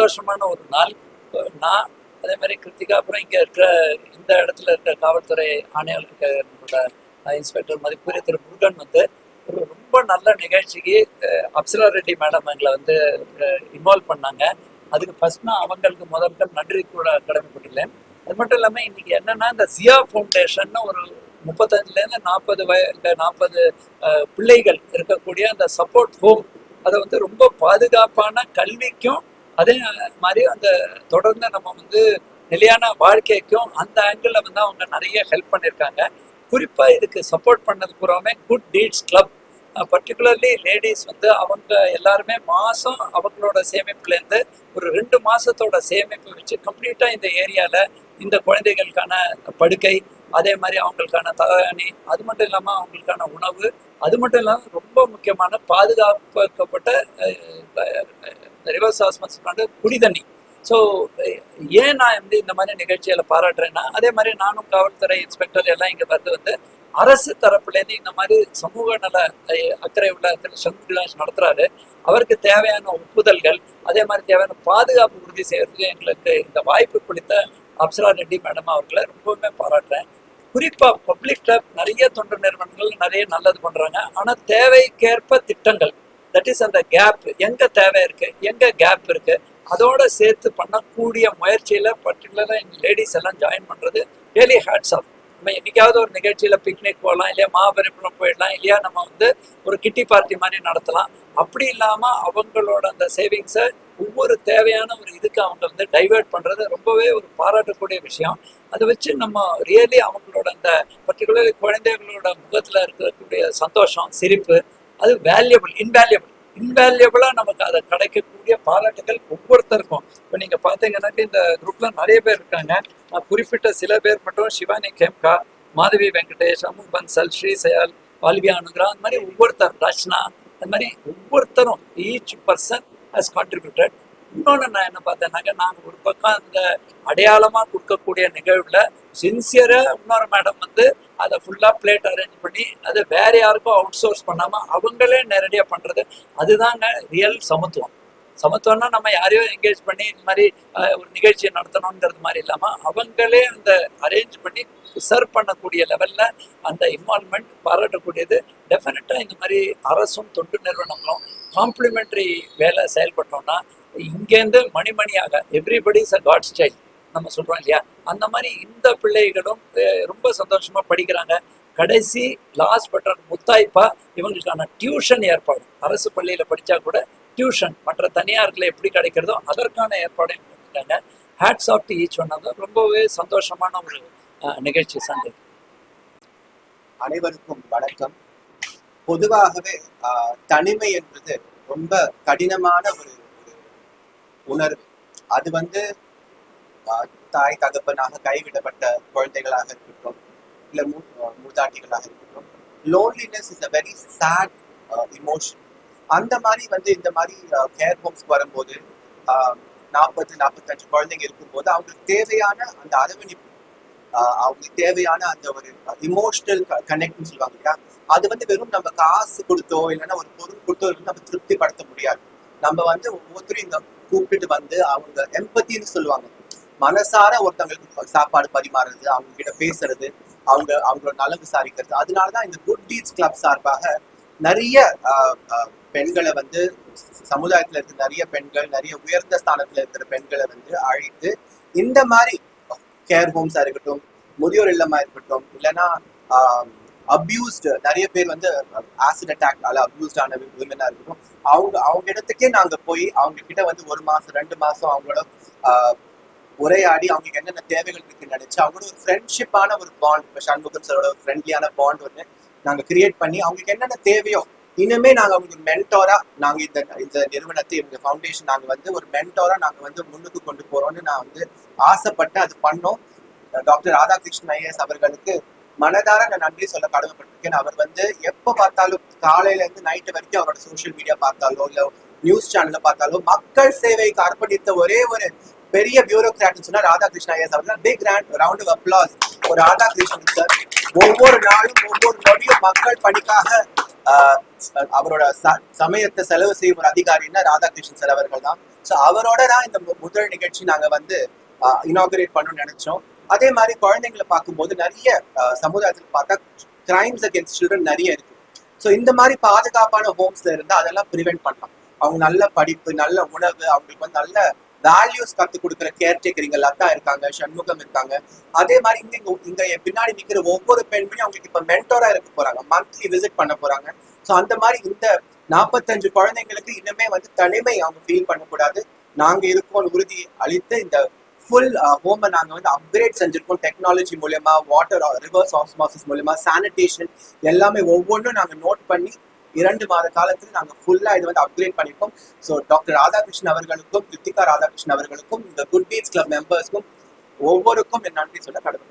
சந்தோஷமான ஒரு நாள். நான் அதே மாதிரி கிருத்திகா, அப்புறம் இங்கே இருக்கிற இந்த இடத்துல இருக்கிற காவல்துறை ஆணையாளர் இருக்க நம்மளோட இன்ஸ்பெக்டர் மதிப்புரிய திரு முருகன் வந்து ஒரு ரொம்ப நல்ல நிகழ்ச்சிக்கு அப்சரா ரெட்டி மேடம் எங்களை வந்து இன்வால்வ் பண்ணாங்க. அதுக்கு ஃபர்ஸ்ட் நான் அவங்களுக்கு முதல்கள் நன்றி கூட கடமைப்பட்டுள்ளேன். அது மட்டும் இல்லாமல் இன்னைக்கு என்னன்னா, இந்த சியா ஃபவுண்டேஷன் ஒரு 35லேருந்து 40 பிள்ளைகள் இருக்கக்கூடிய அந்த சப்போர்ட் ஹோம், அதை வந்து ரொம்ப பாதுகாப்பான கல்விக்கும் அதே மாதிரி அந்த தொடர்ந்து நம்ம வந்து நிலையான வாழ்க்கைக்கும் அந்த ஆங்கிள் வந்து அவங்க நிறைய ஹெல்ப் பண்ணியிருக்காங்க. குறிப்பாக இதுக்கு சப்போர்ட் பண்ணது பூராமே good deeds club, particularly ladies வந்து அவங்க எல்லாருமே மாதம் அவங்களோட சேமிப்புலேருந்து ஒரு 2 மாதத்தோட சேமிப்பு வச்சு கம்ப்ளீட்டாக இந்த ஏரியாவில் இந்த குழந்தைகளுக்கான படுக்கை, அதே மாதிரி அவங்களுக்கான தகாணி, அது மட்டும் இல்லாமல் அவங்களுக்கான உணவு, அது மட்டும் இல்லாமல் ரொம்ப முக்கியமான பாதுகாக்கப்பட்ட ரிவர்ஸ் ஆஸ்மஸ் குடி தண்ணி. ஸோ ஏன் நான் வந்து இந்த மாதிரி நிகழ்ச்சிகளை பாராட்டுறேன்னா, அதே மாதிரி நானும் காவல்துறை இன்ஸ்பெக்டர் எல்லாம் இங்கே வந்து அரசு தரப்புலேருந்து இந்த மாதிரி சமூக நல அக்கறை உள்ள திரு சண்முகராஜ் நடத்துறாரு. அவருக்கு தேவையான ஒப்புதல்கள், அதே மாதிரி தேவையான பாதுகாப்பு உறுதி செய்யறதுக்கு எங்களுக்கு இந்த வாய்ப்பு கொடுத்த அப்சரா ரெட்டி மேடம் அவர்களை ரொம்பவுமே பாராட்டுறேன். குறிப்பாக பப்ளிக்ல நிறைய தொண்டு நிறுவனங்கள் நிறைய நல்லது பண்றாங்க. ஆனால் தேவைக்கேற்ப திட்டங்கள், தட் இஸ் அந்த கேப், எங்க தேவை இருக்கு, எங்க கேப் இருக்கு, அதோட சேர்த்து பண்ணக்கூடிய முயற்சியில பர்டிகுலரா எங்க லேடிஸ் எல்லாம் ஜாயின் பண்றது ரியலி ஹேட்ஸ் ஆஃப். நம்ம என்னைக்காவது ஒரு நிகழ்ச்சியில பிக்னிக் போகலாம், இல்லையா மாபெரும் போயிடலாம், இல்லையா நம்ம வந்து ஒரு கிட்டி பார்ட்டி மாதிரி நடத்தலாம். அப்படி இல்லாம அவங்களோட அந்த சேவிங்ஸை ஒவ்வொரு தேவையான ஒரு இதுக்கு அவங்க வந்து டைவெர்ட் பண்றது ரொம்பவே ஒரு பாராட்டக்கூடிய விஷயம். அதை வச்சு நம்ம ரியலி அவங்களோட அந்த பர்டிகுலர் குழந்தைகளோட முகத்துல இருக்கக்கூடிய சந்தோஷம், சிரிப்பு, அது இன்வேல்யூபிளா நமக்கு அதை கிடைக்கக்கூடிய பாராட்டுகள் ஒவ்வொருத்தருக்கும். இப்போ நீங்க பாத்தீங்கன்னாக்க இந்த குரூப்ல நிறைய பேர் இருக்காங்க. நான் குறிப்பிட்ட சில பேர் மட்டும், சிவானி கேம்கா, மாதவி வெங்கடேஷ், அமு பன்சல், ஸ்ரீ சயால், வால்வியா அனுகிரா, அந்த மாதிரி ஒவ்வொருத்தர், ரச்சனா, அந்த மாதிரி ஒவ்வொருத்தரும் ஈச் பர்சன் ஹஸ் கான்ட்ரிபியூட்டட். இன்னொன்று நான் என்ன பார்த்தேன்னாக்க, நாங்கள் ஒரு பக்கம் அந்த அடையாளமாக கொடுக்கக்கூடிய நிகழ்வில் சின்சியராக இன்னொரு மேடம் வந்து அதை ஃபுல்லாக பிளேட் அரேஞ்ச் பண்ணி அதை வேற யாருக்கும் அவுட் சோர்ஸ் பண்ணாமல் அவங்களே நேரடியாக பண்ணுறது, அதுதாங்க ரியல் சமத்துவம். சமத்துவம்னா நம்ம யாரையும் என்கேஜ் பண்ணி இந்த மாதிரி ஒரு நிகழ்ச்சியை நடத்தணுங்கிறது மாதிரி இல்லாமல் அவங்களே அந்த அரேஞ்ச் பண்ணி சர்வ் பண்ணக்கூடிய லெவலில் அந்த இன்வால்மெண்ட் பாராட்டக்கூடியது. டெஃபினட்டாக இந்த மாதிரி அரசும் தொண்டு நிறுவனங்களும் காம்ப்ளிமெண்ட்ரி வேலை செயல்பட்டோம்னா இங்கேருந்து மணிமணியாக everybody is a God's child நம்ம சொல்கிறோம் இல்லையா, அந்த மாதிரி இந்த பிள்ளைகளும் ரொம்ப சந்தோஷமாக படிக்கிறாங்க. கடைசி லாஸ்ட் பட்டன் முத்தாய்ப்பா இவங்களுக்கான டியூஷன் ஏற்பாடு, அரசு பள்ளியில் படித்தா கூட டியூஷன் மற்ற தனியார்களை எப்படி கிடைக்கிறதோ அதற்கான ஏற்பாடையும் பண்ணிட்டாங்க. Hats off to each one. அது ரொம்பவே சந்தோஷமான ஒரு நிகழ்ச்சி சண்டே. அனைவருக்கும் வணக்கம். பொதுவாகவே தனிமை என்பது ரொம்ப கடினமான ஒரு உணர்வு. அது வந்து தாய் தகப்பனாக கைவிடப்பட்ட குழந்தைகளாக இருக்கட்டும், இல்லை மூதாட்டிகளாக இருக்கட்டும், loneliness is a very sad emotion. அந்த மாதிரி வந்து இந்த மாதிரி கேர் ஹோம்ஸ்க்கு வரும்போது 40-45 குழந்தைங்க இருக்கும்போது அவங்களுக்கு தேவையான அந்த அரவணைப்பு, அவங்களுக்கு தேவையான அந்த ஒரு இமோஷனல் கனெக்ட்னு சொல்லுவாங்க இல்லையா, அது வந்து வெறும் நம்ம காசு கொடுத்தோ இல்லைன்னா ஒரு பொருள் கொடுத்தோ நம்ம திருப்திப்படுத்த முடியாது. நம்ம வந்து ஒவ்வொருத்தரும் இங்க கூப்பிட்டு வந்து அவங்க எம்பத்தின்னு சொல்லுவாங்க, மனசார ஒருத்தவங்களுக்கு சாப்பாடு பரிமாறுறது, அவங்க கிட்ட பேசுறது, அவங்களோட நலம் விசாரிக்கிறது. அதனாலதான் இந்த குட் டீட்ஸ் கிளப் சார்பாக நிறைய பெண்களை வந்து சமுதாயத்துல இருக்கிற நிறைய பெண்கள், நிறைய உயர்ந்த ஸ்தானத்துல இருக்கிற பெண்களை வந்து அழைத்து இந்த மாதிரி கேர் ஹோம்ஸா இருக்கட்டும், முதியோர் இல்லமா இருக்கட்டும், இல்லைன்னா அபியூஸ்டு நிறைய பேர் வந்து ஆசிட் அட்டாக் அபியூஸ்டான விமனா இருக்கட்டும், அவங்க இடத்துக்கே நாங்க போய் அவங்க கிட்ட வந்து 1 மாசம் 2 மாசம் அவங்களோட உரையாடி அவங்களுக்கு என்னென்ன தேவைகள் இருக்குன்னு நினைச்சு அவங்களோட ஒரு ஃப்ரெண்ட்ஷிப்பான ஒரு பாண்ட், இப்போ சண்முகம் சாரோட ஃப்ரெண்ட்லியான பாண்ட் ஒன்று நாங்க கிரியேட் பண்ணி அவங்களுக்கு என்னென்ன தேவையோ இனிமே நாங்க அவங்களுக்கு மென்டோரா நாங்க இந்த நிறுவனத்தை, இந்த ஃபவுண்டேஷன் நாங்க வந்து ஒரு மென்டோரா நாங்க வந்து முன்னுக்கு கொண்டு போறோம்னு நான் வந்து ஆசைப்பட்டு அது பண்ணோம். டாக்டர் ராதாகிருஷ்ணன் ஐஏஎஸ் அவர்களுக்கு மனதார நான் நன்றி சொல்ல கடமைப்பட்டிருக்கேன். அவர் வந்து எப்ப பார்த்தாலும் காலையில இருந்து நைட்டு வரைக்கும் அவரோட சோசியல் மீடியா பார்த்தாலோ இல்ல நியூஸ் சேனல்ல பார்த்தாலோ மக்கள் சேவைக்கு அர்ப்பணித்த ஒரே ஒரு பெரிய பியூரோக்ராட்னு சொன்னா ராதாகிருஷ்ணன் ஐஏஎஸ் அவர்கள். பிக் ரவுண்ட் ஆஃப் அப்ளாஸ் ஒரு ராதாகிருஷ்ணன் சார். ஒவ்வொரு நாளும் ஒவ்வொரு நொடியும் மக்கள் பணிக்காக அவரோட சமயத்தை செலவு செய்யும் ஒரு அதிகாரின்னா ராதாகிருஷ்ணன் சார் அவர்கள் தான். ஸோ அவரோட தான் இந்த முதல் நிகழ்ச்சி நாங்க வந்து இனாகரேட் பண்ணணும்னு நினைச்சோம். அதே மாதிரி குழந்தைங்களை பார்க்கும்போது நிறைய சமுதாயத்தில் பார்த்தா கிரைம்ஸ் அகேன்ஸ்ட் சில்ட்ரன் நிறைய இருக்கு. ஸோ இந்த மாதிரி பாதுகாப்பான ஹோம்ஸ்ல இருந்தா அதெல்லாம் ப்ரிவென்ட் பண்ணலாம். அவங்க நல்ல படிப்பு, நல்ல உணவு, அவங்களுக்கு வந்து நல்ல வேல்யூஸ் கற்றுக் கொடுக்குற கேர்டேக்கர் இங்க லதா இருக்காங்க, சண்முகம் இருக்காங்க. அதே மாதிரி இங்க என் பின்னாடி நிக்கிற ஒவ்வொரு பெண்மணியும் அவங்களுக்கு இப்ப மென்டோரா இருக்க போறாங்க, மந்த்லி விசிட் பண்ண போறாங்க. ஸோ அந்த மாதிரி இந்த 45 குழந்தைங்களுக்கு இன்னுமே வந்து தனிமை அவங்க ஃபீல் பண்ணக்கூடாது. நாங்க இருக்கோம் உறுதி அளித்து இந்த ஃபுல் ஹோமை நாங்க வந்து அப்கிரேட் செஞ்சிருக்கோம். டெக்னாலஜி மூலயமா, வாட்டர் ரிவர்ஸ் ஆஸ்மாசிஸ் மூலயமா, சானிடேஷன் எல்லாமே ஒவ்வொன்றும் நாங்க நோட் பண்ணி 2 மாத காலத்துல நாங்க ஃபுல்லா இது வந்து அப்கிரேட் பண்ணிருக்கோம். ஸோ டாக்டர் ராதாகிருஷ்ணன் அவர்களுக்கும், கிருத்திகா ராதாகிருஷ்ணன் அவர்களுக்கும், இந்த குட் டீட்ஸ் கிளப் மெம்பர்ஸ்க்கும் ஒவ்வொருக்கும் என் நன்றி சொல்ல கடமை.